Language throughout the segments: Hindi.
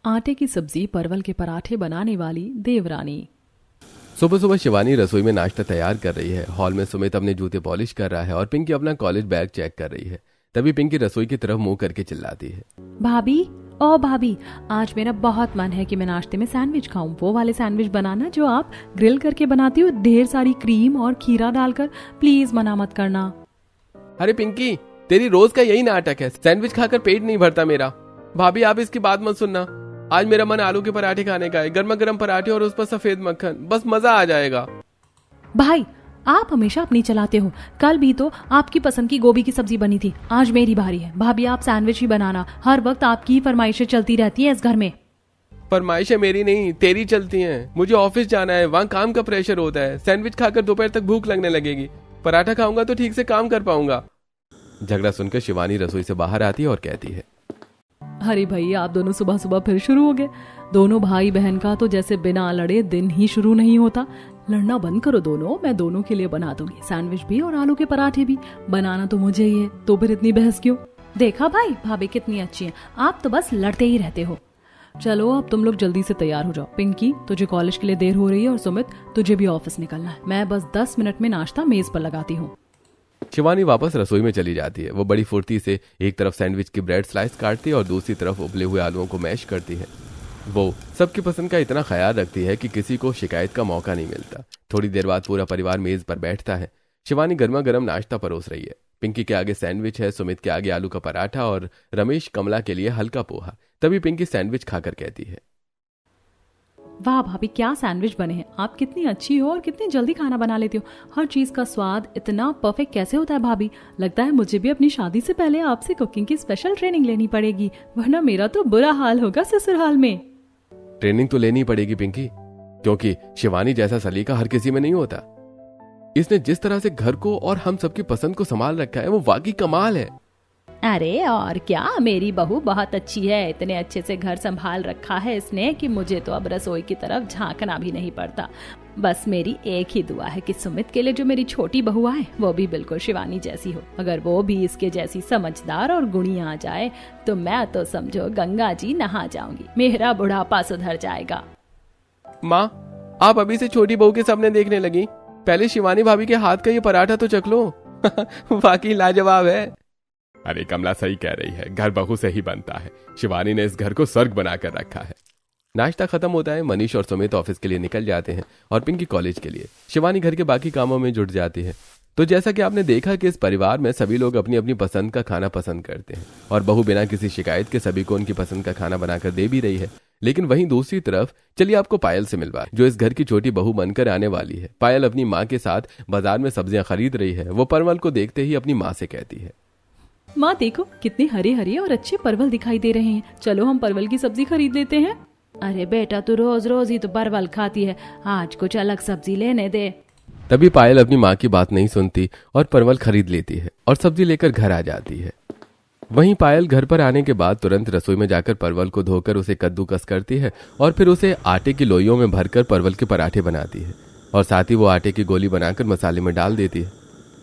आटे की सब्जी परवल के पराठे बनाने वाली देवरानी। सुबह सुबह शिवानी रसोई में नाश्ता तैयार कर रही है। हॉल में सुमित अपने जूते पॉलिश कर रहा है और पिंकी अपना कॉलेज बैग चेक कर रही है। तभी पिंकी रसोई की तरफ मुंह करके चिल्लाती है, भाभी, ओ भाभी, आज मेरा बहुत मन है कि मैं नाश्ते में सैंडविच खाऊं। वो वाले सैंडविच बनाना जो आप ग्रिल करके बनाती हो, ढेर सारी क्रीम और खीरा डालकर। प्लीज मना मत करना। अरे पिंकी, तेरी रोज का यही नाटक है। सैंडविच खाकर पेट नहीं भरता मेरा। भाभी आप इसकी बात मत सुनना। आज मेरा मन आलू के पराठे खाने का है, गर्मा गर्म पराठे और उस पर सफेद मक्खन, बस मजा आ जाएगा। भाई, आप हमेशा अपनी चलाते हो। कल भी तो आपकी पसंद की गोभी की सब्जी बनी थी। आज मेरी बारी है। भाभी आप सैंडविच ही बनाना। हर वक्त आपकी ही फरमाइशें चलती रहती हैं इस घर में। फरमाइशें मेरी नहीं तेरी चलती हैं। मुझे ऑफिस जाना है, वहाँ काम का प्रेशर होता है। सैंडविच खाकर दोपहर तक भूख लगने लगेगी। पराठा खाऊंगा तो ठीक से काम कर पाऊंगा। झगड़ा सुनकर शिवानी रसोई से बाहर आती है और कहती है, अरे भाई, आप दोनों सुबह सुबह फिर शुरू हो गए। दोनों भाई बहन का तो जैसे बिना लड़े दिन ही शुरू नहीं होता। लड़ना बंद करो दोनों, मैं दोनों के लिए बना दूंगी सैंडविच भी और आलू के पराठे भी। बनाना तो मुझे ही है, तो फिर इतनी बहस क्यों? देखा भाई, भाभी कितनी अच्छी है। आप तो बस लड़ते ही रहते हो। चलो अब तुम लोग जल्दी से तैयार हो जाओ। पिंकी, तुझे कॉलेज के लिए देर हो रही है और सुमित, तुझे भी ऑफिस निकलना है। मैं बस 10 मिनट में नाश्ता मेज पर लगाती हूँ। शिवानी वापस रसोई में चली जाती है। वो बड़ी फुर्ती से एक तरफ सैंडविच की ब्रेड स्लाइस काटती है और दूसरी तरफ उबले हुए आलूओं को मैश करती है। वो सबकी पसंद का इतना ख्याल रखती है कि किसी को शिकायत का मौका नहीं मिलता। थोड़ी देर बाद पूरा परिवार मेज पर बैठता है। शिवानी गर्मा गर्म नाश्ता परोस रही है। पिंकी के आगे सैंडविच है, सुमित के आगे आलू का पराठा और रमेश कमला के लिए हल्का पोहा। तभी पिंकी सैंडविच खाकर कहती है, वाह भाभी, क्या सैंडविच बने हैं। आप कितनी अच्छी हो और कितनी जल्दी खाना बना लेती हो। हर चीज का स्वाद इतना परफेक्ट कैसे होता है भाभी? लगता है मुझे भी अपनी शादी से पहले आपसे कुकिंग की स्पेशल ट्रेनिंग लेनी पड़ेगी, वरना मेरा तो बुरा हाल होगा ससुराल में। ट्रेनिंग तो लेनी पड़ेगी पिंकी, क्योंकि शिवानी जैसा सलीका हर किसी में नहीं होता। इसने जिस तरह से घर को और हम सबकी पसंद को संभाल रखा है वो वाकई कमाल है। अरे और क्या, मेरी बहू बहुत अच्छी है। इतने अच्छे से घर संभाल रखा है इसने कि मुझे तो अब रसोई की तरफ झांकना भी नहीं पड़ता। बस मेरी एक ही दुआ है कि सुमित के लिए जो मेरी छोटी बहू आए वो भी बिल्कुल शिवानी जैसी हो। अगर वो भी इसके जैसी समझदार और गुणी आ जाए तो मैं तो समझो गंगा जी नहा जाऊंगी। मेरा बुढ़ापा सुधर जाएगा। माँ, आप अभी से छोटी बहू के सपने देखने लगी। पहले शिवानी भाभी के हाथ का ये पराठा तो चख लो। वाकई लाजवाब है। अरे कमला सही कह रही है, घर बहू से ही बनता है। शिवानी ने इस घर को स्वर्ग बनाकर रखा है। नाश्ता खत्म होता है। मनीष और सुमित ऑफिस के लिए निकल जाते हैं और पिंकी कॉलेज के लिए। शिवानी घर के बाकी कामों में जुट जाती है। तो जैसा कि आपने देखा कि इस परिवार में सभी लोग अपनी अपनी पसंद का खाना पसंद करते हैं और बहू बिना किसी शिकायत के सभी को उनकी पसंद का खाना बनाकर दे भी रही है। लेकिन वहीं दूसरी तरफ चलिए आपको पायल से मिलवा, जो इस घर की छोटी बहू बनकर आने वाली है। पायल अपनी माँ के साथ बाजार में सब्जियां खरीद रही है। वो परवल को देखते ही अपनी माँ से कहती है, माँ देखो कितने हरे हरे और अच्छे परवल दिखाई दे रहे हैं। चलो हम परवल की सब्जी खरीद लेते हैं। अरे बेटा, तू रोज रोज ही तो परवल खाती है, आज कुछ अलग सब्जी लेने दे। तभी पायल अपनी माँ की बात नहीं सुनती और परवल खरीद लेती है और सब्जी लेकर घर आ जाती है। वहीं पायल घर पर आने के बाद तुरंत रसोई में जाकर परवल को धोकर उसे कद्दूकस करती है और फिर उसे आटे की लोइयों में भरकर परवल के पराठे बनाती है और साथ ही वो आटे की गोली बनाकर मसाले में डाल देती है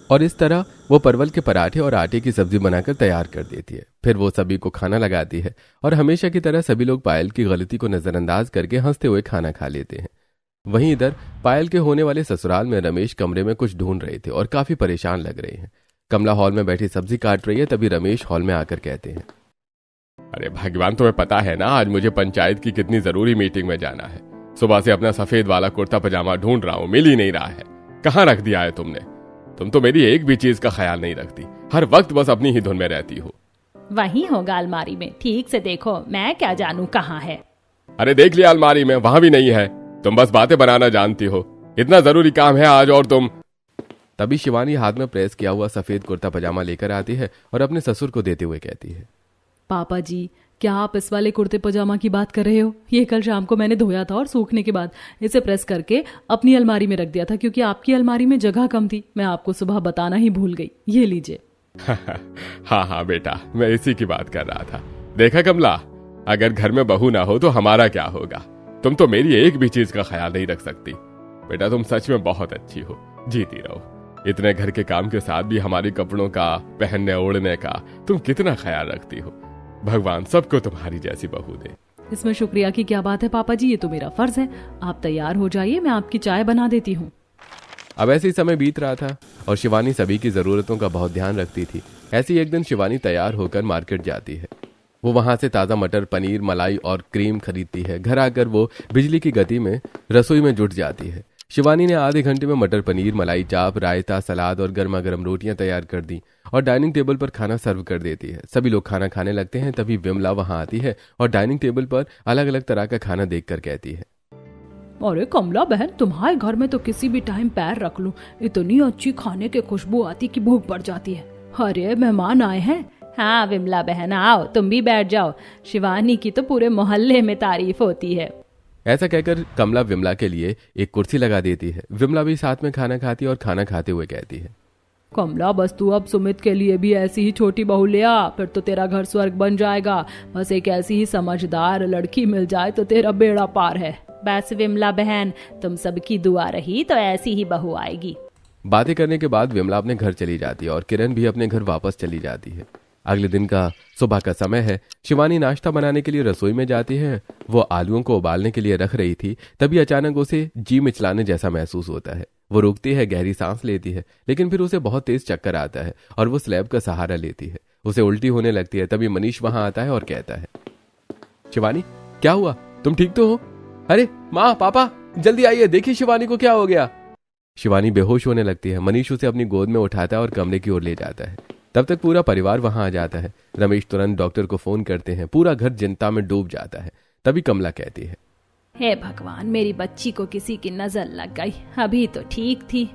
और इस तरह वो परवल के पराठे और आटे की सब्जी बनाकर तैयार कर देती है। फिर वो सभी को खाना लगाती है और हमेशा की तरह सभी लोग पायल की गलती को नजरअंदाज करके हंसते हुए खाना खा लेते हैं। वहीं इधर पायल के होने वाले ससुराल में रमेश कमरे में कुछ ढूंढ रहे थे और काफी परेशान लग रहे हैं। कमला हॉल में बैठी सब्जी काट रही है। तभी रमेश हॉल में आकर कहते हैं, अरे भगवान, तुम्हें पता है ना आज मुझे पंचायत की कितनी जरूरी मीटिंग में जाना है। सुबह से अपना सफेद वाला कुर्ता पजामा ढूंढ रहा हूँ, मिल ही नहीं रहा है। कहाँ रख दिया है तुमने? तुम तो मेरी एक भी चीज का ख्याल नहीं रखती, हर वक्त बस अपनी ही धुन में रहती हो। वहीं होगा अलमारी में, ठीक से देखो, मैं क्या जानू कहाँ है। अरे देख लिया अलमारी में, वहां भी नहीं है। तुम बस बातें बनाना जानती हो। इतना जरूरी काम है आज और तुम। तभी शिवानी हाथ में प्रेस किया हुआ सफेद कुर्ता पजामा लेकर आती है और अपने ससुर को देते हुए कहती है, पापा जी, क्या आप इस वाले कुर्ते पजामा की बात कर रहे हो? ये कल शाम को मैंने धोया था और सूखने के बाद इसे प्रेस करके अपनी अलमारी में रख दिया था, क्योंकि आपकी अलमारी में जगह कम थी। मैं आपको सुबह बताना ही भूल गई। ये लीजिए। हाँ हाँ बेटा, मैं इसी की बात कर रहा था। देखा कमला, अगर घर में बहू ना हो तो हमारा क्या होगा। तुम तो मेरी एक भी चीज का ख्याल नहीं रख सकती। बेटा तुम सच में बहुत अच्छी हो, जीती रहो। इतने घर के काम के साथ भी हमारे कपड़ों का, पहनने ओढ़ने का तुम कितना ख्याल रखती हो। भगवान सबको तुम्हारी जैसी बहू दे। इसमें शुक्रिया की क्या बात है पापा जी, ये तो मेरा फर्ज है। आप तैयार हो जाइए, मैं आपकी चाय बना देती हूँ। अब ऐसे ही समय बीत रहा था और शिवानी सभी की जरूरतों का बहुत ध्यान रखती थी। ऐसे ही एक दिन शिवानी तैयार होकर मार्केट जाती है। वो वहां से ताज़ा मटर, पनीर, मलाई और क्रीम खरीदती है। घर आकर वो बिजली की गति में रसोई में जुट जाती है। शिवानी ने आधे घंटे में मटर पनीर, मलाई चाप, रायता, सलाद और गर्मा गर्म रोटियां तैयार कर दी और डाइनिंग टेबल पर खाना सर्व कर देती है। सभी लोग खाना खाने लगते हैं। तभी विमला वहां आती है और डाइनिंग टेबल पर अलग अलग तरह का खाना देखकर कहती है, अरे कमला बहन, तुम्हारे घर में तो किसी भी टाइम पैर रख लूं, इतनी अच्छी खाने की खुशबू आती कि भूख बढ़ जाती है। अरे मेहमान आए हैं। हाँ विमला बहन, आओ तुम भी बैठ जाओ। शिवानी की तो पूरे मोहल्ले में तारीफ होती है। ऐसा कहकर कमला विमला के लिए एक कुर्सी लगा देती है। विमला भी साथ में खाना खाती है और खाना खाते हुए कहती है, कमला बस तू अब सुमित के लिए भी ऐसी ही छोटी बहू ले आ, फिर तो तेरा घर स्वर्ग बन जाएगा। बस एक ऐसी ही समझदार लड़की मिल जाए तो तेरा बेड़ा पार है। बस विमला बहन, तुम सबकी दुआ रही तो ऐसी ही बहू आएगी। बातें करने के बाद विमला अपने घर चली जाती है और किरण भी अपने घर वापस चली जाती है। अगले दिन का सुबह का समय है। शिवानी नाश्ता बनाने के लिए रसोई में जाती है। वो आलूओं को उबालने के लिए रख रही थी, तभी अचानक उसे जी मिचलाने जैसा महसूस होता है। वो रुकती है, गहरी सांस लेती है, लेकिन फिर उसे बहुत तेज चक्कर आता है और वो स्लैब का सहारा लेती है। उसे उल्टी होने लगती है। तभी मनीष वहां आता है और कहता है, शिवानी क्या हुआ, तुम ठीक तो हो? अरे माँ, पापा जल्दी आइए, देखिए शिवानी को क्या हो गया। शिवानी बेहोश होने लगती है। मनीष उसे अपनी गोद में उठाता है और कमरे की ओर ले जाता है। तब तक पूरा परिवार वहां आ जाता है। रमेश तुरंत डॉक्टर को फोन करते हैं। पूरा घर चिंता में डूब जाता है। तभी कमला कहती है, हे भगवान, मेरी बच्ची को किसी की नजर लग गई, अभी तो ठीक थी।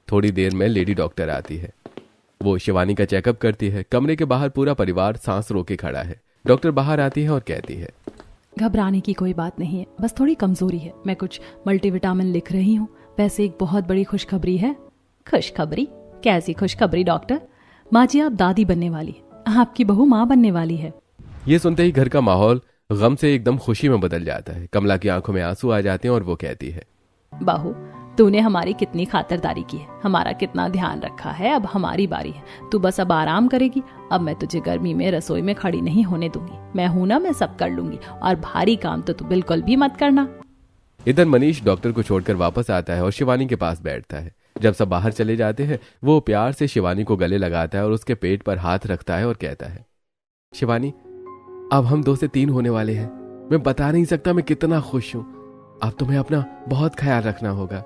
थोड़ी देर में लेडी डॉक्टर आती है। वो शिवानी का चेकअप करती है। कमरे के बाहर पूरा परिवार सांस रोके खड़ा है। डॉक्टर बाहर आती है और कहती है, घबराने की कोई बात नहीं है, बस थोड़ी कमजोरी है। मैं कुछ मल्टीविटामिन लिख रही हूँ। वैसे एक बहुत बड़ी खुशखबरी है। खुशखबरी? कैसी खुशखबरी डॉक्टर? माँ जी आप दादी बनने वाली है, आपकी बहू माँ बनने वाली है। ये सुनते ही घर का माहौल गम से एकदम खुशी में बदल जाता है। कमला की आंखों में आंसू आ जाते हैं और वो कहती है, बहू तूने हमारी कितनी खातिरदारी की है, हमारा कितना ध्यान रखा है। अब हमारी बारी है, तू बस अब आराम करेगी। अब मैं तुझे गर्मी में रसोई में खड़ी नहीं होने दूंगी। मैं हूं ना, मैं सब कर लूंगी, और भारी काम तो तू बिल्कुल भी मत करना। इधर मनीष डॉक्टर को छोड़कर वापस आता है और शिवानी के पास बैठता है। जब सब बाहर चले जाते हैं, वो प्यार से शिवानी को गले लगाता है और उसके पेट पर हाथ रखता है और कहता है, शिवानी अब हम 2 से 3 होने वाले हैं। मैं बता नहीं सकता मैं कितना खुश हूं। अब तुम्हें अपना बहुत ख्याल रखना होगा।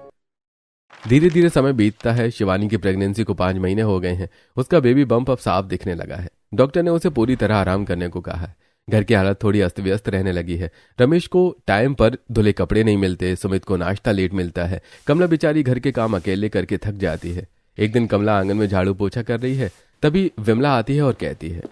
धीरे धीरे समय बीतता है। शिवानी की प्रेगनेंसी को 5 महीने हो गए हैं। उसका बेबी बम्प अब साफ दिखने लगा है। डॉक्टर ने उसे पूरी तरह आराम करने को कहा है। घर की हालत थोड़ी अस्त व्यस्त रहने लगी है। रमेश को टाइम पर धुले कपड़े नहीं मिलते। सुमित को नाश्ता लेट मिलता है। कमला बेचारी घर के काम अकेले करके थक जाती है। एक दिन कमला आंगन में झाड़ू पोछा कर रही है। तभी विमला आती है और कहती है,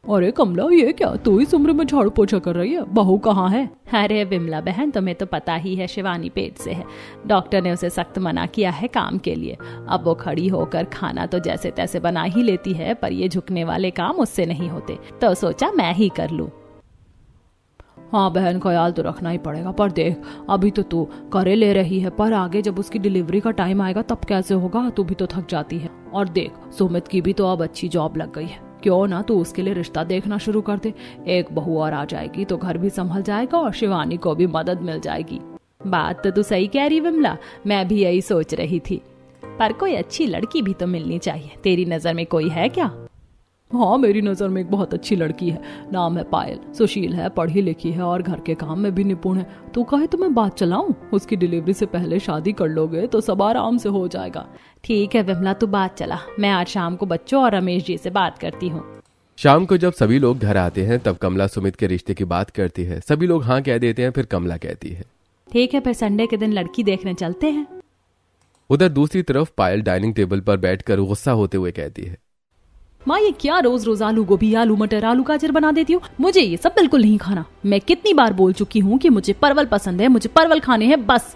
अरे कमला ये क्या, तू इस उम्र में झाड़ू पोछा कर रही है? बहू कहाँ है? अरे विमला बहन, तुम्हें तो पता ही है शिवानी पेट से है। डॉक्टर ने उसे सख्त मना किया है काम के लिए। अब वो खड़ी होकर खाना तो जैसे तैसे बना ही लेती है, पर ये झुकने वाले काम उससे नहीं होते, तो सोचा मैं ही कर लूं। हाँ बहन, ख्याल तो रखना ही पड़ेगा, पर देख अभी तो तू करे ले रही है, पर आगे जब उसकी डिलीवरी का टाइम आएगा तब कैसे होगा? तू भी तो थक जाती है। और देख सुमित की भी तो अब अच्छी जॉब लग गई है, क्यों ना तू उसके लिए रिश्ता देखना शुरू कर दे। एक बहू और आ जाएगी तो घर भी संभल जाएगा और शिवानी को भी मदद मिल जाएगी। बात तो तू सही कह रही विमला, मैं भी यही सोच रही थी, पर कोई अच्छी लड़की भी तो मिलनी चाहिए। तेरी नजर में कोई है क्या? हाँ मेरी नजर में एक बहुत अच्छी लड़की है। नाम है पायल। सुशील है, पढ़ी लिखी है और घर के काम में भी निपुण है। तू कहे तो मैं बात चलाऊं? उसकी डिलीवरी से पहले शादी कर लोगे तो सब आराम से हो जाएगा। ठीक है विमला, तू बात चला। मैं आज शाम को बच्चों और रमेश जी से बात करती हूँ। शाम को जब सभी लोग घर आते हैं तब कमला सुमित के रिश्ते की बात करती है। सभी लोग हाँ कह देते हैं। फिर कमला कहती है, ठीक है, फिर संडे के दिन लड़की देखने चलते हैं। उधर दूसरी तरफ पायल डाइनिंग टेबल पर बैठकर गुस्सा होते हुए कहती है, माँ ये क्या रोज रोज आलू गोभी, आलू मटर, आलू गाजर बना देती हो? मुझे ये सब बिल्कुल नहीं खाना। मैं कितनी बार बोल चुकी हूँ कि मुझे परवल पसंद है, मुझे परवल खाने हैं बस।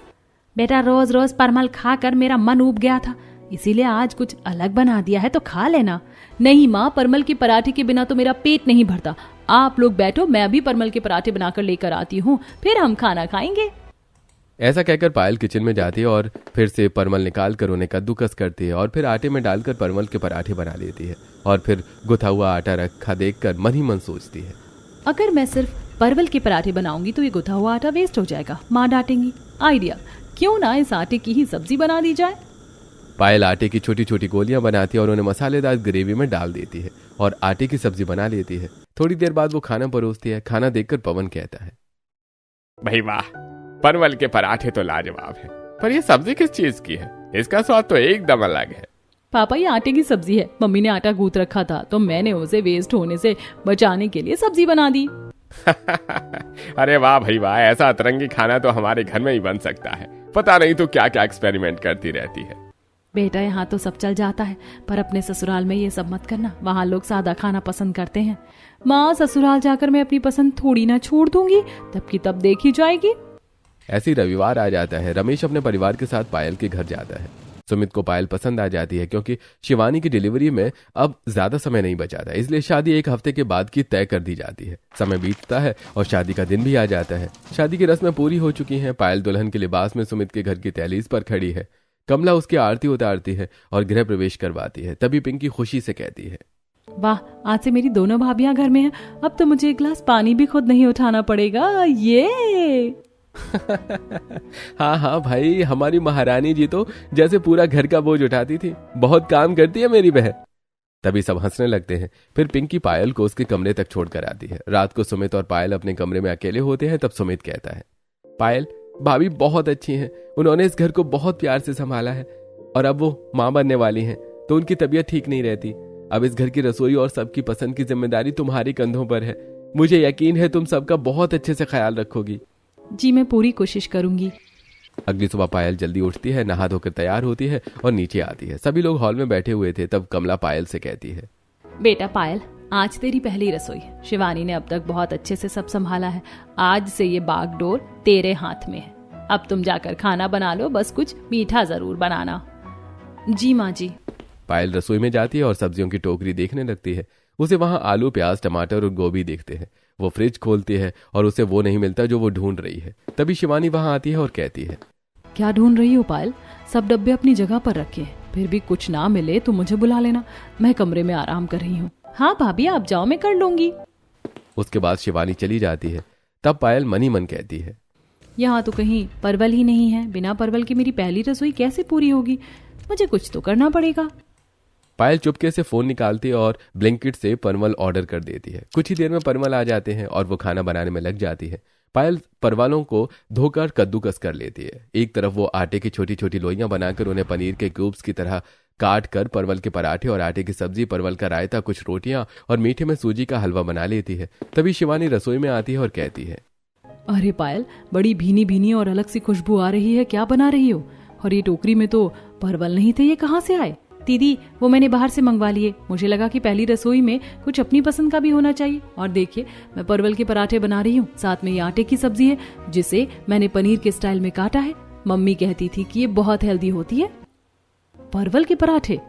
बेटा रोज रोज परवल खाकर मेरा मन उब गया था, इसीलिए आज कुछ अलग बना दिया है तो खा लेना। नहीं माँ, परमल की पराठे के बिना तो मेरा पेट नहीं भरता। आप लोग बैठो, मैं भी परमल के पराठे बनाकर लेकर आती हूँ, फिर हम खाना खाएंगे। ऐसा कहकर पायल किचन में जाती है और फिर से परमल निकाल कर उन्हें कद्दूकस करती है और फिर आटे में डालकर परमल के पराठे बना लेती है और फिर गुथा हुआ आटा रखा देखकर मन ही मन सोचती है, अगर मैं सिर्फ परवल के पराठे बनाऊंगी तो ये गुथा हुआ आटा वेस्ट हो जाएगा, माँ डांटेंगी। आइडिया, क्यों ना इस आटे की ही सब्जी बना दी जाए। पायल आटे की छोटी छोटी गोलियां बनाती है और उन्हें मसालेदार ग्रेवी में डाल देती है और आटे की सब्जी बना लेती है। थोड़ी देर बाद वो खाना परोसती है। खाना देखकर पवन कहता है, भाई वाह, परवल के पराठे तो लाजवाब है, पर ये सब्जी किस चीज की है? इसका स्वाद तो एकदम अलग है। पापा ये आटे की सब्जी है, मम्मी ने आटा गूंथ रखा था तो मैंने उसे वेस्ट होने से बचाने के लिए सब्जी बना दी। अरे वाह भाई वाह, ऐसा अतरंगी खाना तो हमारे घर में ही बन सकता है। पता नहीं तो क्या क्या एक्सपेरिमेंट करती रहती है। बेटा यहाँ तो सब चल जाता है, पर अपने ससुराल में ये सब मत करना, वहाँ लोग सादा खाना पसंद करते हैं। माँ, ससुराल जाकर मैं अपनी पसंद थोड़ी ना छोड़ दूंगी, तब की तब देखी जाएगी। ऐसी रविवार आ जाता है। रमेश अपने परिवार के साथ पायल के घर जाता है। सुमित को पायल पसंद आ जाती है क्योंकि शिवानी की डिलीवरी में अब ज्यादा समय नहीं बचा था, इसलिए शादी 1 हफ्ते के बाद की तय कर दी जाती है। समय बीतता है और शादी का दिन भी आ जाता है। शादी की रस्में पूरी हो चुकी हैं। पायल दुल्हन के लिबास में सुमित के घर की दहलीज पर खड़ी है। कमला उसकी आरती उतारती है और गृह प्रवेश करवाती है। तभी पिंकी खुशी से कहती है, वाह, आज से मेरी दोनों भाभियां घर में हैं, अब तो मुझे 1 गिलास पानी भी खुद नहीं उठाना पड़ेगा। ये हाँ हाँ भाई, हमारी महारानी जी तो जैसे पूरा घर का बोझ उठाती थी। बहुत काम करती है मेरी बहन। तभी सब हंसने लगते हैं। फिर पिंकी पायल को उसके कमरे तक छोड़कर आती है। रात को सुमित और पायल अपने कमरे में अकेले होते हैं। तब सुमित कहता है, पायल, भाभी बहुत अच्छी हैं, उन्होंने इस घर को बहुत प्यार से संभाला है और अब वो माँ बनने वाली हैं तो उनकी तबीयत ठीक नहीं रहती। अब इस घर की रसोई और सबकी पसंद की जिम्मेदारी तुम्हारे कंधों पर है। मुझे यकीन है तुम सबका बहुत अच्छे से ख्याल रखोगी। जी, मैं पूरी कोशिश करूंगी। अगली सुबह पायल जल्दी उठती है, नहा धोकर तैयार होती है और नीचे आती है। सभी लोग हॉल में बैठे हुए थे। तब कमला पायल से कहती है, बेटा पायल, आज तेरी पहली रसोई। शिवानी ने अब तक बहुत अच्छे से सब संभाला है, आज से ये बागडोर तेरे हाथ में है। अब तुम जाकर खाना बना लो, बस कुछ मीठा जरूर बनाना। जी माँ जी। पायल रसोई में जाती है और सब्जियों की टोकरी देखने लगती है। उसे वहां आलू, प्याज, टमाटर और गोभी दिखते हैं। वो फ्रिज खोलती है और उसे वो नहीं मिलता जो वो ढूंढ रही है। तभी शिवानी वहां आती है और कहती है, क्या ढूंढ रही हो पायल? सब डब्बे अपनी जगह पर रखे हैं, फिर भी कुछ ना मिले तो मुझे बुला लेना, मैं कमरे में आराम कर रही हूँ। हाँ भाभी, आप जाओ, मैं कर लूंगी। उसके बाद शिवानी चली जाती है। तब पायल मनी मन कहती है, यहाँ तो कहीं परवल ही नहीं है, बिना परवल के मेरी पहली रसोई कैसे पूरी होगी? मुझे कुछ तो करना पड़ेगा। पायल चुपके से फोन निकालती है और ब्लिंकिट से परवल ऑर्डर कर देती है। कुछ ही देर में परवल आ जाते हैं और वो खाना बनाने में लग जाती है। पायल परवलों को धोकर कद्दूकस कर लेती है। एक तरफ वो आटे की छोटी छोटी लोइयां बनाकर उन्हें पनीर के क्यूब्स की तरह काट कर परवल के पराठे और आटे की सब्जी, परवल का रायता, कुछ रोटियां और मीठे में सूजी का हलवा बना लेती है। तभी शिवानी रसोई में आती है और कहती है, अरे पायल, बड़ी भीनी भीनी और अलग सी खुशबू आ रही है, क्या बना रही हो? और ये टोकरी में तो परवल नहीं थे, ये कहाँ से आए? दीदी, वो मैंने बाहर से मंगवा लिए, मुझे लगा कि पहली रसोई में कुछ अपनी पसंद का भी होना चाहिए। और देखिए, मैं परवल के पराठे बना रही हूँ, साथ में ये आटे की सब्जी है जिसे मैंने पनीर के स्टाइल में काटा है। मम्मी कहती थी कि ये बहुत हेल्दी होती है। परवल के पराठे?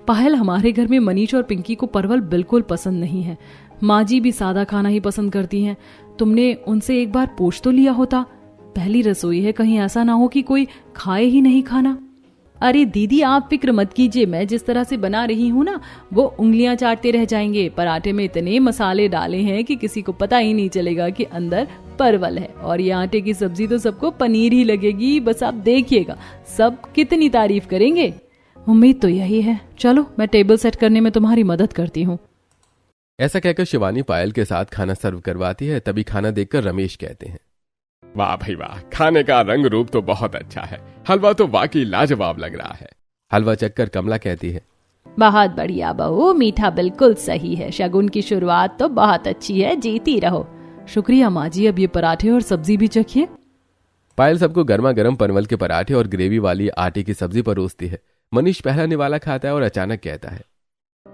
पायल, हमारे घर में मनीष और पिंकी को परवल बिल्कुल पसंद नहीं है। माँ जी भी सादा खाना ही पसंद करती हैं। तुमने उनसे एक बार पूछ तो लिया होता। पहली रसोई है, कहीं ऐसा ना हो कि कोई खाए ही नहीं खाना। अरे दीदी, आप फिक्र मत कीजिए, मैं जिस तरह से बना रही हूँ ना, वो उंगलियां चाटते रह जाएंगे। पराठे में इतने मसाले डाले हैं कि किसी को पता ही नहीं चलेगा कि अंदर परवल है। और ये आटे की सब्जी तो सबको पनीर ही लगेगी, बस आप देखिएगा सब कितनी तारीफ करेंगे। उम्मीद तो यही है। चलो, मैं टेबल सेट करने में तुम्हारी मदद करती हूँ। ऐसा कहकर शिवानी पायल के साथ खाना सर्व करवाती है। तभी खाना देखकर रमेश कहते हैं, वाह भाई वाह, खाने का रंग रूप तो बहुत अच्छा है, हलवा तो वाकई लाजवाब लग रहा है। हलवा चखकर कमला कहती है, बहुत बढ़िया बहू, मीठा बिल्कुल सही है, शगुन की शुरुआत तो बहुत अच्छी है, जीती रहो। शुक्रिया माँ जी, अब ये पराठे और सब्जी भी चखिए। पायल सबको गर्मा गर्म परवल के पराठे और ग्रेवी वाली आटे की सब्जी परोसती है। मनीष पहला निवाला खाता है और अचानक कहता है,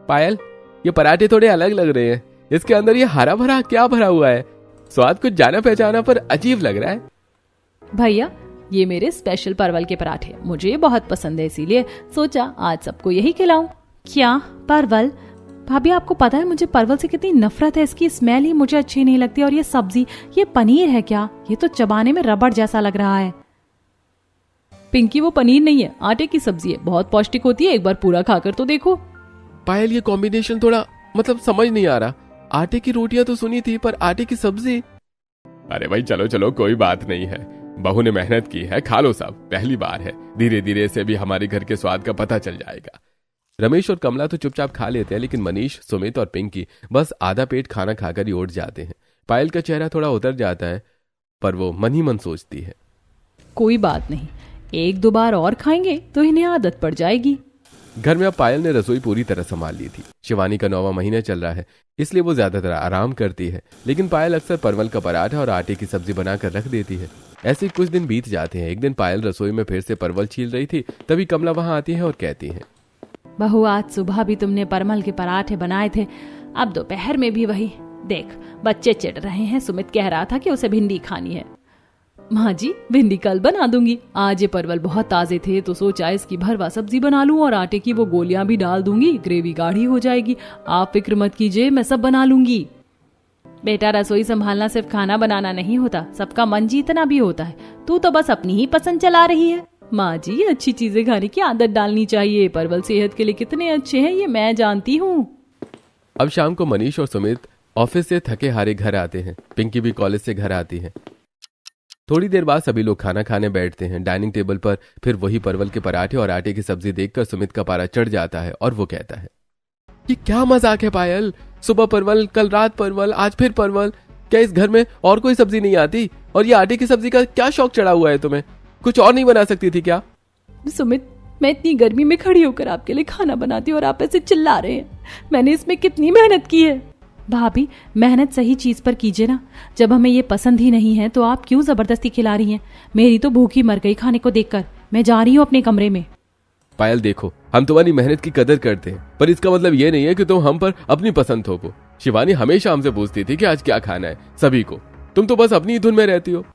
पायल, ये पराठे थोड़े अलग लग रहे हैं, इसके अंदर ये हरा भरा क्या भरा हुआ है? स्वाद कुछ जाना पहचाना पर अजीब लग रहा है। भैया, ये मेरे स्पेशल परवल के पराठे मुझे बहुत पसंद है, इसीलिए सोचा आज सबको यही खिलाऊं। क्या परवल? भाभी, आपको पता है मुझे परवल से कितनी नफरत है, इसकी स्मेल ही मुझे अच्छी नहीं लगती। और ये सब्जी, ये पनीर है क्या? ये तो चबाने में रबड़ जैसा लग रहा है। पिंकी, वो पनीर नहीं है, आटे की सब्जी है, बहुत पौष्टिक होती है, एक बार पूरा खाकर तो देखो। पायल, ये कॉम्बिनेशन थोड़ा समझ नहीं आ रहा। आटे की रोटियां तो सुनी थी, पर आटे की सब्जी? अरे भाई चलो चलो, कोई बात नहीं है, बहू ने मेहनत की है, खा लो सब, पहली बार है, धीरे धीरे इसे भी हमारे घर के स्वाद का पता चल जाएगा। रमेश और कमला तो चुपचाप खा लेते हैं, लेकिन मनीष, सुमित और पिंकी बस आधा पेट खाना खाकर ही उठ जाते हैं। पायल का चेहरा थोड़ा उतर जाता है, पर वो मन ही मन सोचती है, कोई बात नहीं, एक दो बार और खाएंगे तो इन्हें आदत पड़ जाएगी। घर में अब पायल ने रसोई पूरी तरह संभाल ली थी। शिवानी का 9वां महीना चल रहा है, इसलिए वो ज्यादातर आराम करती है, लेकिन पायल अक्सर परवल का पराठा और आटे की सब्जी बनाकर रख देती है। ऐसे ही कुछ दिन बीत जाते हैं। एक दिन पायल रसोई में फिर से परवल छील रही थी, तभी कमला वहां आती है और कहती है, बहू आज सुबह भी तुमने परवल के पराठे बनाए थे, अब दोपहर में भी वही। देख बच्चे चिढ़ रहे हैं, सुमित कह रहा था कि उसे भिंडी खानी है। माँ जी भिंडी कल बना दूंगी, आज ये परवल बहुत ताजे थे तो सोचा इसकी भरवा सब्जी बना लूं और आटे की वो गोलियां भी डाल दूंगी, ग्रेवी गाढ़ी हो जाएगी। आप फिक्र मत कीजिए, मैं सब बना लूंगी। बेटा रसोई संभालना सिर्फ खाना बनाना नहीं होता, सबका मन जीतना भी होता है। तू तो बस अपनी ही पसंद चला रही है। माँ जी अच्छी चीजें खाने की आदत डालनी चाहिए, परवल सेहत के लिए कितने अच्छे हैं ये मैं जानती हूँ। अब शाम को मनीष और सुमित ऑफिस से थके हारे घर आते हैं। पिंकी भी कॉलेज से घर आती है। थोड़ी देर बाद सभी लोग खाना खाने बैठते हैं। डाइनिंग टेबल पर फिर वही परवल के पराठे और आटे की सब्जी देखकर सुमित का पारा चढ़ जाता है और वो कहता है, ये क्या मजाक है पायल, सुबह परवल, कल रात परवल, आज फिर परवल। क्या इस घर में और कोई सब्जी नहीं आती? और ये आटे की सब्जी का क्या शौक चढ़ा हुआ है तुम्हें? कुछ और नहीं बना सकती थी क्या? सुमित मैं इतनी गर्मी में खड़ी होकर आपके लिए खाना बनाती हूँ और आप ऐसे चिल्ला रहे हैं। मैंने इसमें कितनी मेहनत की है। भाभी मेहनत सही चीज पर कीजिए ना, जब हमें ये पसंद ही नहीं है तो आप क्यों जबरदस्ती खिला रही हैं? मेरी तो भूख ही मर गई खाने को देखकर। मैं जा रही हूँ अपने कमरे में। पायल देखो, हम तुम्हारी मेहनत की कदर करते हैं, पर इसका मतलब ये नहीं है कि तुम हम पर अपनी पसंद थोपो। शिवानी हमेशा हमसे पूछती थी कि आज क्या खाना है सभी को, तुम तो बस अपनी ही धुन में रहती हो।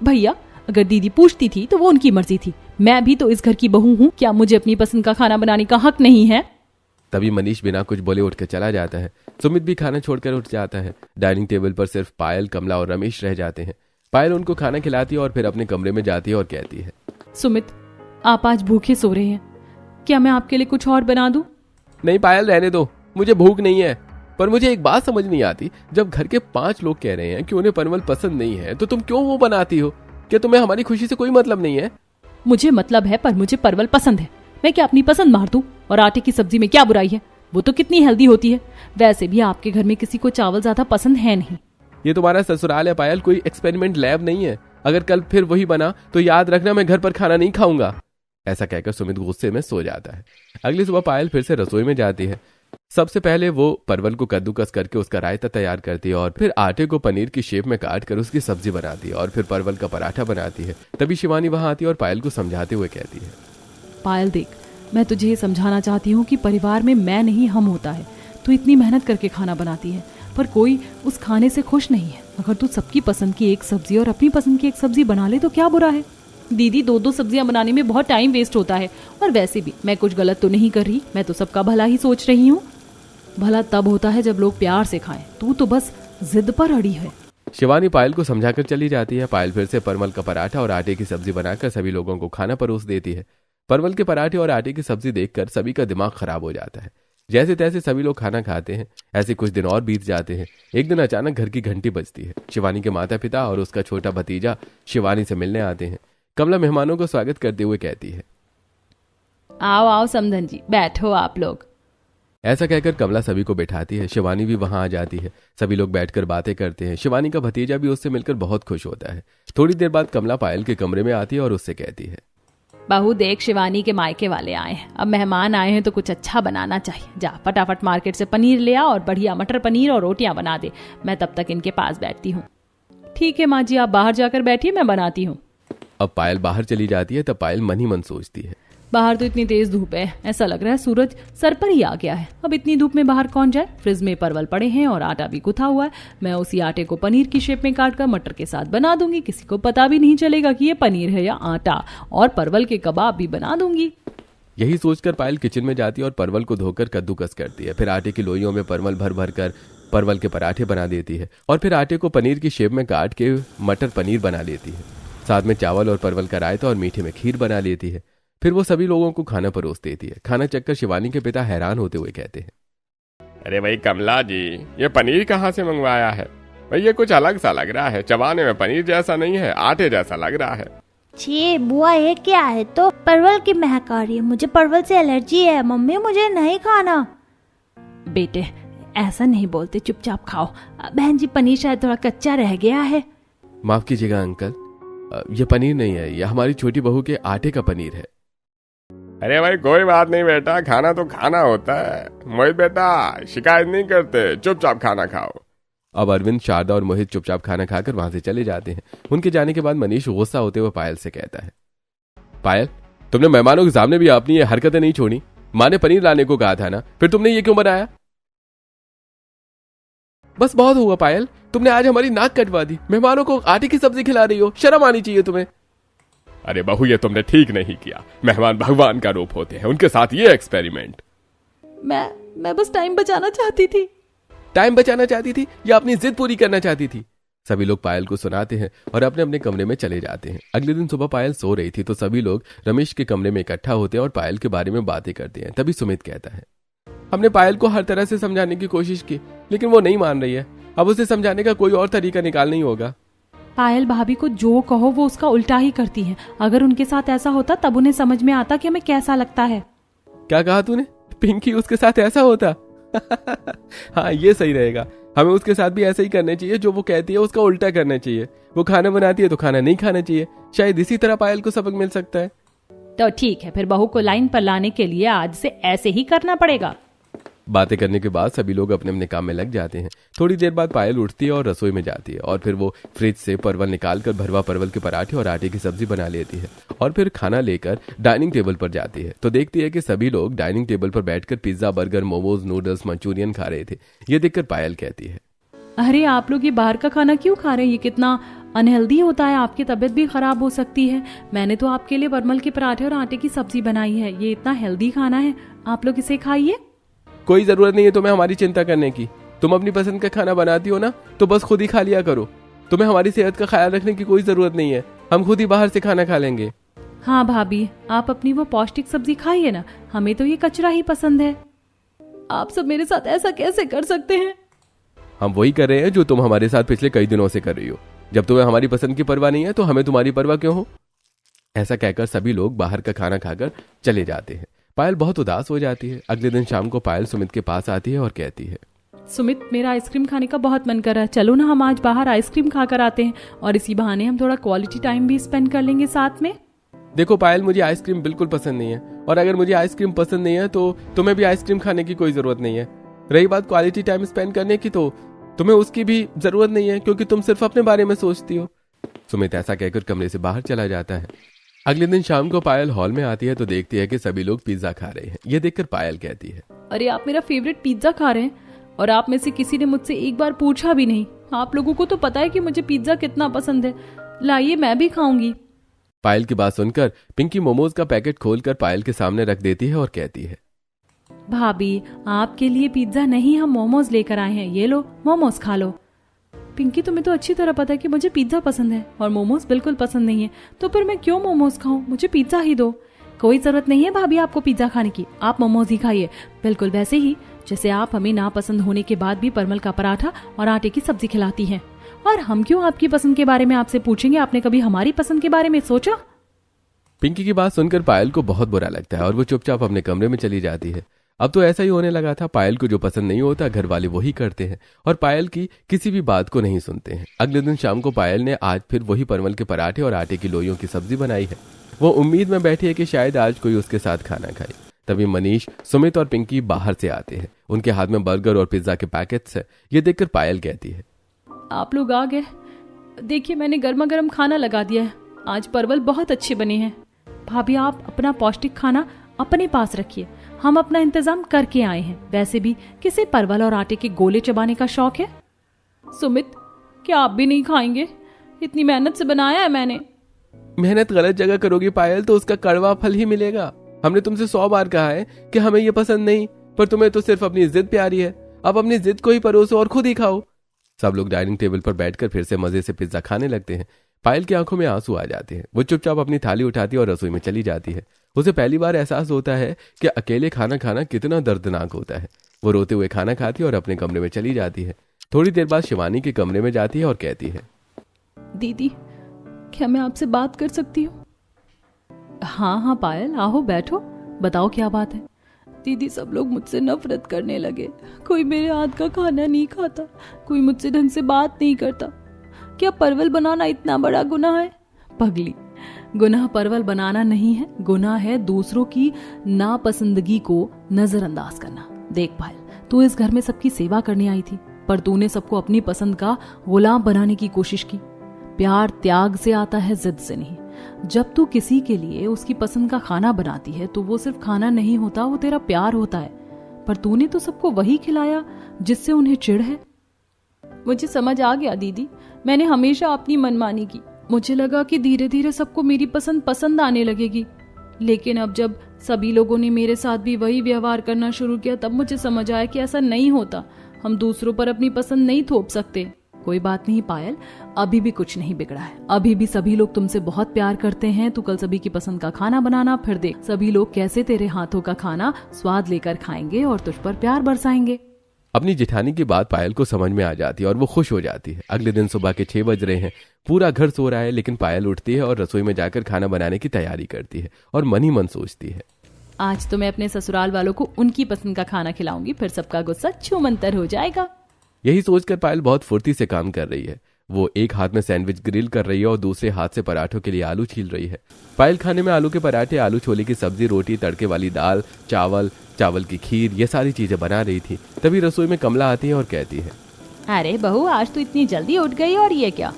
भैया अगर दीदी पूछती थी तो वो उनकी मर्जी थी, मैं भी तो इस घर की बहू हूँ, क्या मुझे अपनी पसंद का खाना बनाने का हक नहीं है? तभी मनीष बिना कुछ बोले उठकर चला जाता है। सुमित भी खाना छोड़कर उठ जाता है। डाइनिंग टेबल पर सिर्फ पायल, कमला और रमेश रह जाते हैं। पायल उनको खाना खिलाती है और फिर अपने कमरे में जाती है और कहती है, सुमित आप आज भूखे सो रहे हैं, क्या मैं आपके लिए कुछ और बना दूं? नहीं पायल रहने दो, मुझे भूख नहीं है। पर मुझे एक बात समझ नहीं आती, जब घर के 5 लोग कह रहे हैं कि उन्हें परवल पसंद नहीं है तो तुम क्यों वो बनाती हो? क्या तुम्हें हमारी खुशी से कोई मतलब नहीं है? मुझे मतलब है, पर मुझे परवल पसंद है। मैं क्या अपनी पसंद मार दूं? और आटे की सब्जी में क्या बुराई है? वो तो कितनी हेल्दी होती है। वैसे भी आपके घर में किसी को चावल ज्यादा पसंद है नहीं। ये तुम्हारा ससुराल है पायल, कोई एक्सपेरिमेंट लैब नहीं है। अगर कल फिर वही बना तो याद रखना मैं घर पर खाना नहीं खाऊंगा। ऐसा कहकर सुमित गुस्से में सो जाता है। अगली सुबह पायल फिर से रसोई में जाती है। सबसे पहले वो परवल को कद्दूकस करके उसका रायता तैयार करती है और फिर आटे को पनीर की शेप में काट कर उसकी सब्जी बनाती है और फिर परवल का पराठा बनाती है। तभी शिवानी वहां आती है और पायल को समझाते हुए कहती है, पायल देख, मैं तुझे ये समझाना चाहती हूँ कि परिवार में मैं नहीं हम होता है। तू इतनी मेहनत करके खाना बनाती है पर कोई उस खाने से खुश नहीं है। अगर तू सबकी पसंद की एक सब्जी और अपनी पसंद की एक सब्जी बना ले तो क्या बुरा है? दीदी 2-2 सब्जियां बनाने में बहुत टाइम वेस्ट होता है। और वैसे भी मैं कुछ गलत तो नहीं कर रही, मैं तो सबका भला ही सोच रही हूँ। भला तब होता है जब लोग प्यार से खाएं, तू तो बस जिद पर अड़ी है। शिवानी पायल को समझाकर चली जाती है। पायल फिर से परवल का पराठा और आटे की सब्जी बनाकर सभी लोगों को खाना परोस देती है। परवल के पराठे और आटे की सब्जी देखकर सभी का दिमाग खराब हो जाता है। जैसे तैसे सभी लोग खाना खाते हैं। ऐसे कुछ दिन और बीत जाते हैं। एक दिन अचानक घर की घंटी बजती है। शिवानी के माता पिता और उसका छोटा भतीजा शिवानी से मिलने आते हैं। कमला मेहमानों को स्वागत करते हुए कहती है, आओ आओ समधन जी, बैठो आप लोग। ऐसा कहकर कमला सभी को बैठाती है। शिवानी भी वहां आ जाती है। सभी लोग बैठकर बातें करते हैं। शिवानी का भतीजा भी उससे मिलकर बहुत खुश होता है। थोड़ी देर बाद कमला पायल के कमरे में आती है और उससे कहती है, बहू देख, शिवानी के मायके वाले आए हैं, अब मेहमान आए हैं तो कुछ अच्छा बनाना चाहिए। जा फटाफट मार्केट से पनीर ले आ और बढ़िया मटर पनीर और रोटियां बना दे। मैं तब तक इनके पास बैठती हूँ। ठीक है माँ जी, आप बाहर जाकर बैठिए, मैं बनाती हूँ। अब पायल बाहर चली जाती है। तब पायल मन ही मन सोचती है, बाहर तो इतनी तेज धूप है, ऐसा लग रहा है सूरज सर पर ही आ गया है। अब इतनी धूप में बाहर कौन जाए? फ्रिज में परवल पड़े हैं और आटा भी गुथा हुआ है। मैं उसी आटे को पनीर की शेप में काटकर मटर के साथ बना दूंगी। किसी को पता भी नहीं चलेगा कि ये पनीर है या आटा। और परवल के कबाब भी बना दूंगी। यही सोचकर पायल किचन में जाती है और परवल को धोकर कद्दूकस करती है। फिर आटे की लोइयों में परवल भर भर कर परवल के पराठे बना देती है और फिर आटे को पनीर की शेप में काट के मटर पनीर बना लेती है। साथ में चावल और परवल का रायता और मीठे में खीर बना लेती है। फिर वो सभी लोगों को खाना परोस देती है। खाना चखकर शिवानी के पिता हैरान होते हुए कहते हैं, अरे भाई कमला जी, ये पनीर कहाँ से मंगवाया है? भाई ये कुछ अलग सा लग रहा है, चबाने में पनीर जैसा नहीं है, आटे जैसा लग रहा है। छी बुआ, ये क्या है? तो परवल की महक आ रही है, मुझे परवल से एलर्जी है। मम्मी मुझे नहीं खाना। बेटे ऐसा नहीं बोलते, चुपचाप खाओ। बहन जी पनीर शायद थोड़ा कच्चा रह गया है। माफ कीजिएगा अंकल, ये पनीर नहीं है, यह हमारी छोटी बहू के आटे का पनीर है। अरे भाई कोई बात नहीं बेटा, खाना तो खाना होता है। मोहित बेटा शिकायत नहीं करते, चुपचाप खाना खाओ। अब अरविंद, शारदा और मोहित चुपचाप खाना खाकर वहां से चले जाते हैं। उनके जाने के बाद मनीष गुस्सा होते हुए पायल से कहता है, पायल तुमने मेहमानों के सामने भी अपनी ये हरकतें नहीं छोड़ी। माँ ने पनीर लाने को कहा था ना, फिर तुमने ये क्यों बनाया? बस बहुत हुआ पायल, तुमने आज हमारी नाक कटवा दी। मेहमानों को आटे की सब्जी खिला रही हो, शर्म आनी चाहिए तुम्हें। अरे बहू ये तुमने ठीक नहीं किया, मेहमान भगवान का रूप होते हैं, उनके साथ ये एक्सपेरिमेंट। मैं बस टाइम बचाना चाहती थी। टाइम बचाना चाहती थी या अपनी जिद पूरी करना चाहती थी? सभी लोग पायल को सुनाते हैं और अपने अपने कमरे में चले जाते हैं। अगले दिन सुबह पायल सो रही थी तो सभी लोग रमेश के कमरे में इकट्ठा होते हैं और पायल के बारे में बातें करते हैं। तभी सुमित कहता है, हमने पायल को हर तरह से समझाने की कोशिश की लेकिन वो नहीं मान रही है। अब उसे समझाने का कोई और तरीका निकालना ही होगा। पायल भाभी को जो कहो वो उसका उल्टा ही करती है। अगर उनके साथ ऐसा होता तब उन्हें समझ में आता कि हमें कैसा लगता है। क्या कहा तूने? पिंकी उसके साथ ऐसा होता? हाँ ये सही रहेगा, हमें उसके साथ भी ऐसा ही करना चाहिए। जो वो कहती है उसका उल्टा करना चाहिए। वो खाना बनाती है तो खाना नहीं खाना चाहिए। शायद इसी तरह पायल को सबक मिल सकता है। तो ठीक है, फिर बहू को लाइन पर लाने के लिए आज से ऐसे ही करना पड़ेगा। बातें करने के बाद सभी लोग अपने अपने काम में लग जाते हैं। थोड़ी देर बाद पायल उठती है और रसोई में जाती है और फिर वो फ्रिज से परवल निकालकर भरवा परवल के पराठे और आटे की सब्जी बना लेती है और फिर खाना लेकर डाइनिंग टेबल पर जाती है तो देखती है कि सभी लोग डाइनिंग टेबल पर बैठकर pizza, burger, momos, noodles, Manchurian खा रहे थे। ये देखकर पायल कहती है, अरे आप लोग ये बाहर का खाना क्यों खा रहे हैं? ये कितना अनहेल्दी होता है, आपकी तबीयत भी खराब हो सकती है। मैंने तो आपके लिए परवल के पराठे और आटे की सब्जी बनाई है। ये इतना हेल्दी खाना है, आप लोग इसे खाइए। कोई जरूरत नहीं है तुम्हें हमारी चिंता करने की। तुम अपनी पसंद का खाना बनाती हो ना, तो बस खुद ही खा लिया करो। तुम्हें हमारी सेहत का ख्याल रखने की कोई जरूरत नहीं है, हम खुद ही बाहर से खाना खा लेंगे। हाँ भाभी, आप अपनी वो पौष्टिक सब्जी खाइए ना, हमें तो ये कचरा ही पसंद है। आप सब मेरे साथ ऐसा कैसे कर सकते हैं? हम वही कर रहे हैं जो तुम हमारे साथ पिछले कई दिनों से कर रही हो। जब तुम्हें हमारी पसंद की परवाह नहीं है तो हमें तुम्हारी परवाह क्यों हो? ऐसा कहकर सभी लोग बाहर का खाना खाकर चले जाते हैं। पायल बहुत उदास हो जाती है। अगले दिन शाम को पायल सुमित के पास आती है और कहती है, सुमित मेरा आइसक्रीम खाने का बहुत मन कर रहा है, चलो ना हम आज बाहर आइसक्रीम खाकर आते हैं और इसी बहाने हम थोड़ा क्वालिटी टाइम भी स्पेंड कर लेंगे साथ में। देखो पायल, मुझे आइसक्रीम बिल्कुल पसंद नहीं है और अगर मुझे आइसक्रीम पसंद नहीं है तो तुम्हें भी आइसक्रीम खाने की कोई जरूरत नहीं है। रही बात क्वालिटी टाइम स्पेंड करने की, तो तुम्हें उसकी भी जरूरत नहीं है क्योंकि तुम सिर्फ अपने बारे में सोचती हो। सुमित ऐसा कहकर कमरे से बाहर चला जाता है। अगले दिन शाम को पायल हॉल में आती है तो देखती है कि सभी लोग पिज्जा खा रहे हैं। ये देखकर पायल कहती है, अरे आप मेरा फेवरेट पिज्जा खा रहे हैं और आप में से किसी ने मुझसे एक बार पूछा भी नहीं। आप लोगों को तो पता है कि मुझे पिज्जा कितना पसंद है, लाइए मैं भी खाऊंगी। पायल की बात सुनकर पिंकी मोमोज का पैकेट खोलकर पायल के सामने रख देती है और कहती है, भाभी आपके लिए पिज्जा नहीं, हम मोमोज लेकर आए हैं, ये लो मोमोज खा लो। पिंकी तुम्हें तो अच्छी तरह पता है कि मुझे पिज्जा पसंद है और मोमोज बिल्कुल पसंद नहीं है, तो फिर मैं क्यों मोमोज खाऊं? मुझे पिज्जा ही दो। कोई जरूरत नहीं है भाभी आपको पिज्जा खाने की, आप मोमोज ही खाइए, बिल्कुल वैसे ही जैसे आप हमें नापसंद होने के बाद भी परवल का पराठा और आटे की सब्जी खिलाती हैं। और हम क्यों आपकी पसंद के बारे में आपसे पूछेंगे? आपने कभी हमारी पसंद के बारे में सोचा? पिंकी की बात सुनकर पायल को बहुत बुरा लगता है और वो चुपचाप अपने कमरे में चली जाती है। अब तो ऐसा ही होने लगा था। पायल को जो पसंद नहीं होता घर वाले वही करते हैं और पायल की किसी भी बात को नहीं सुनते हैं। अगले दिन शाम को पायल ने आज फिर वही परवल के पराठे और आटे की लोइयों की सब्जी बनाई है। वो उम्मीद में बैठी है कि शायद आज कोई उसके साथ खाना खाए। तभी मनीष, सुमित और पिंकी बाहर से आते हैं। उनके हाथ में बर्गर और पिज्जा के पैकेट्स है। ये देखकर पायल कहती है, आप लोग आ गए, देखिए मैंने गर्मा गर्म खाना लगा दिया है। आज परवल बहुत अच्छे बने हैं। भाभी आप अपना पौष्टिक खाना अपने पास रखिए, हम अपना इंतजाम करके आए हैं। वैसे भी किसे परवल और आटे के गोले चबाने का शौक है? सुमित क्या आप भी नहीं खाएंगे? इतनी मेहनत से बनाया है मैंने। मेहनत गलत जगह करोगी पायल तो उसका कड़वा फल ही मिलेगा। हमने तुमसे 100 बार कहा है कि हमें ये पसंद नहीं, पर तुम्हें तो सिर्फ अपनी जिद प्यारी है। अब अपनी जिद को ही परोसो और खुद ही खाओ। सब लोग डाइनिंग टेबल पर बैठकर फिर से मजे से पिज्जा खाने लगते हैं। पायल की आंखों में आंसू आ जाते हैं। वो चुपचाप अपनी थाली उठाती है और रसोई में चली जाती है। उसे पहली बार एहसास होता है कि अकेले खाना खाना कितना दर्दनाक होता है। वो रोते हुए खाना खाती है और अपने कमरे में चली जाती है। थोड़ी देर बाद शिवानी के कमरे में जाती है और कहती है, दीदी क्या मैं आपसे बात कर सकती हूँ? हाँ हाँ पायल, आओ बैठो, बताओ क्या बात है। दीदी सब लोग मुझसे नफरत करने लगे, कोई मेरे हाथ का खाना नहीं खाता, कोई मुझसे ढंग से बात नहीं करता। क्या परवल बनाना इतना बड़ा गुनाह है? पगली, गुनाह परवल बनाना नहीं है, गुनाह है दूसरों की नापसंदगी को नजरअंदाज करना। देख पायल, तू इस घर में सबकी सेवा करने आई थी, पर तूने सबको अपनी पसंद का गुलाम बनाने की कोशिश की। प्यार त्याग से आता है, जिद से नहीं। जब तू किसी के लिए उसकी पसंद का खाना बनाती है तो वो सिर्फ खाना नहीं होता, वो तेरा प्यार होता है। पर तूने तो सबको वही खिलाया जिससे उन्हें चिढ़ है। मुझे समझ आ गया दीदी, मैंने हमेशा अपनी मनमानी की। मुझे लगा कि धीरे धीरे सबको मेरी पसंद आने लगेगी, लेकिन अब जब सभी लोगों ने मेरे साथ भी वही व्यवहार करना शुरू किया तब मुझे समझ आया कि ऐसा नहीं होता। हम दूसरों पर अपनी पसंद नहीं थोप सकते। कोई बात नहीं पायल, अभी भी कुछ नहीं बिगड़ा है, अभी भी सभी लोग तुमसे बहुत प्यार करते हैं। तू कल सभी की पसंद का खाना बनाना, फिर देख सभी लोग कैसे तेरे हाथों का खाना स्वाद लेकर खाएंगे और तुझ पर प्यार बरसाएंगे। अपनी जेठानी की बात पायल को समझ में आ जाती है और वो खुश हो जाती है। अगले दिन सुबह के 6 बज रहे हैं, पूरा घर सो रहा है, लेकिन पायल उठती है और रसोई में जाकर खाना बनाने की तैयारी करती है और मन ही मन सोचती है, आज तो मैं अपने ससुराल वालों को उनकी पसंद का खाना खिलाऊंगी, फिर सबका गुस्सा छूमंतर हो जाएगा। यही सोचकर पायल बहुत फुर्ती से काम कर रही है। वो एक हाथ में सैंडविच ग्रिल कर रही है और दूसरे हाथ से पराठों के लिए आलू छील रही है। पायल खाने में आलू के पराठे, आलू छोले की सब्जी, रोटी, तड़के वाली दाल, चावल की खीर, ये सारी चीजें बना रही थी। तभी रसोई में कमला आती है और कहती है, अरे बहू, आज तो इतनी जल्दी उठ गई, और ये क्या?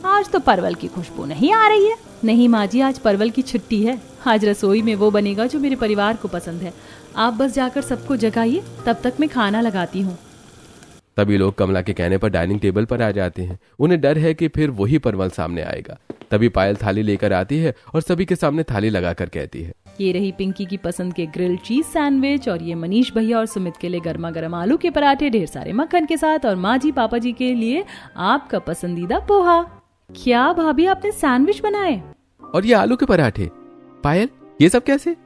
आज तो परवल की खुशबू नहीं आ रही है। नहीं माँ जी, आज परवल की छुट्टी है, आज रसोई में वो बनेगा जो मेरे परिवार को पसंद है। आप बस जाकर सबको जगाइए, तब तक मैं खाना लगाती हूँ। तभी लोग कमला के कहने पर डाइनिंग टेबल पर आ जाते हैं। उन्हें डर है कि फिर वही परवल सामने आएगा। तभी पायल थाली लेकर आती है और सभी के सामने थाली लगाकर कहती है, ये रही पिंकी की पसंद के ग्रिल्ड चीज सैंडविच, और ये मनीष भैया और सुमित के लिए गर्मा गर्म आलू के पराठे ढेर सारे मक्खन के साथ, और माँ जी पापा जी के लिए आपका पसंदीदा पोहा। क्या भाभी, आपने सैंडविच बनाए? और ये आलू के पराठे? पायल, ये सब कैसे?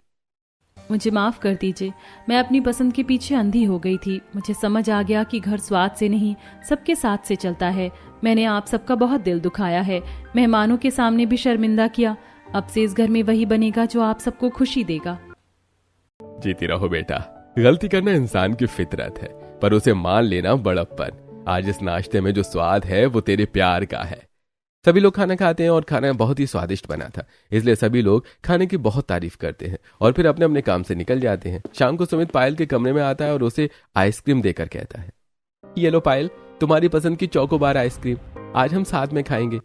मुझे माफ कर दीजिए, मैं अपनी पसंद के पीछे अंधी हो गई थी। मुझे समझ आ गया कि घर स्वाद से नहीं सबके साथ से चलता है। मैंने आप सबका बहुत दिल दुखाया है, मेहमानों के सामने भी शर्मिंदा किया। अब से इस घर में वही बनेगा जो आप सबको खुशी देगा। जीती रहो बेटा, गलती करना इंसान की फितरत है, पर उसे मान लेना बड़प्पन। आज इस नाश्ते में जो स्वाद है वो तेरे प्यार का है। सभी लोग खाना खाते हैं और खाना बहुत ही स्वादिष्ट बना था, इसलिए सभी लोग खाने की बहुत तारीफ करते हैं और फिर अपने अपने काम से निकल जाते हैं। शाम को सुमित पायल के कमरे में आता है और उसे आइसक्रीम देकर कहता है, ये लो पायल, तुम्हारी पसंद की चौकोबार आइसक्रीम, आज हम साथ में खाएंगे।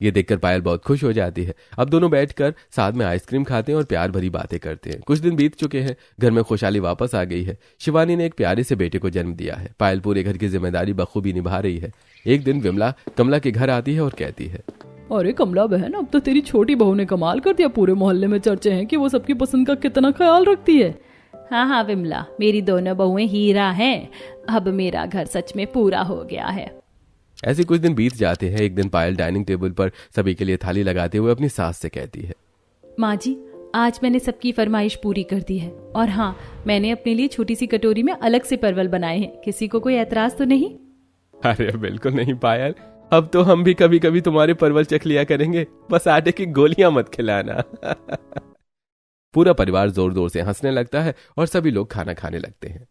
ये देखकर पायल बहुत खुश हो जाती है। अब दोनों बैठकर साथ में आइसक्रीम खाते हैं और प्यार भरी बातें करते हैं। कुछ दिन बीत चुके हैं, घर में खुशहाली वापस आ गई है। शिवानी ने एक प्यारे से बेटे को जन्म दिया है। पायल पूरे घर की जिम्मेदारी बखूबी निभा रही है। एक दिन विमला कमला के घर आती है और कहती है, अरे कमला बहन, अब तो तेरी छोटी बहू ने कमाल कर दिया। पूरे मोहल्ले में चर्चे हैं कि वो सबकी पसंद का कितना ख्याल रखती है। हाँ हाँ विमला, मेरी दोनों बहुएं हीरा हैं। अब मेरा घर सच में पूरा हो गया है। ऐसे कुछ दिन बीत जाते हैं। एक दिन पायल डाइनिंग टेबल पर सभी के लिए थाली लगाते हुए अपनी सास से कहती है, माँ जी, आज मैंने सबकी फरमाइश पूरी कर दी है, और हाँ, मैंने अपने लिए छोटी सी कटोरी में अलग से परवल बनाए हैं। किसी को कोई एतराज तो नहीं? अरे बिल्कुल नहीं पायल, अब तो हम भी कभी कभी तुम्हारे परवल चख लिया करेंगे, बस आटे की गोलियां मत खिलाना। पूरा परिवार जोर जोर से हंसने लगता है और सभी लोग खाना खाने लगते हैं।